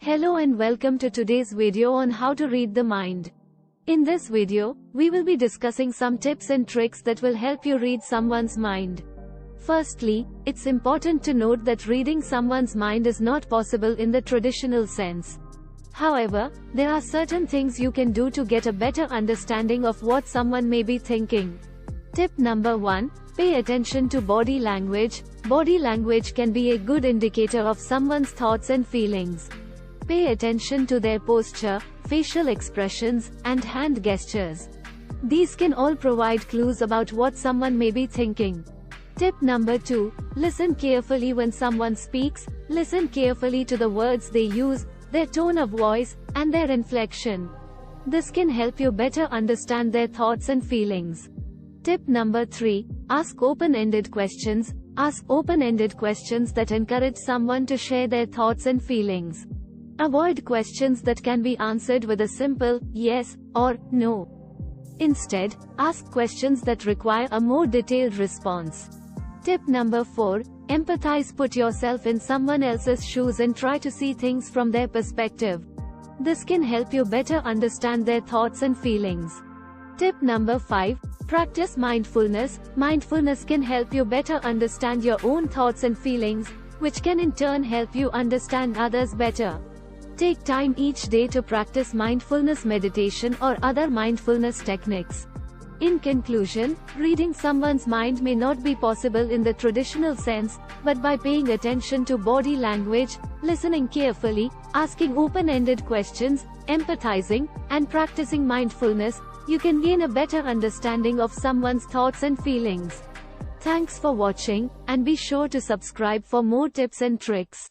Hello and welcome to today's video on how to read the mind. In this video, we will be discussing some tips and tricks that will help you read someone's mind. Firstly, it's important to note that reading someone's mind is not possible in the traditional sense. However, there are certain things you can do to get a better understanding of what someone may be thinking. Tip number 1. Pay attention to body language. Body language can be a good indicator of someone's thoughts and feelings. Pay attention to their posture, facial expressions, and hand gestures. These can all provide clues about what someone may be thinking. Tip number 2. Listen carefully when someone speaks. Listen carefully to the words they use, their tone of voice, and their inflection. This can help you better understand their thoughts and feelings. Tip number 3. Ask open-ended questions. Ask open-ended questions that encourage someone to share their thoughts and feelings. Avoid questions that can be answered with a simple yes or no. Instead, ask questions that require a more detailed response. Tip number 4. Empathize. Put yourself in someone else's shoes and try to see things from their perspective. This can help you better understand their thoughts and feelings. Tip number 5. Practice mindfulness. Mindfulness can help you better understand your own thoughts and feelings, which can in turn help you understand others better. Take time each day to practice mindfulness meditation or other mindfulness techniques. In conclusion, reading someone's mind may not be possible in the traditional sense, but by paying attention to body language, listening carefully, asking open-ended questions, empathizing, and practicing mindfulness, you can gain a better understanding of someone's thoughts and feelings. Thanks for watching, and be sure to subscribe for more tips and tricks.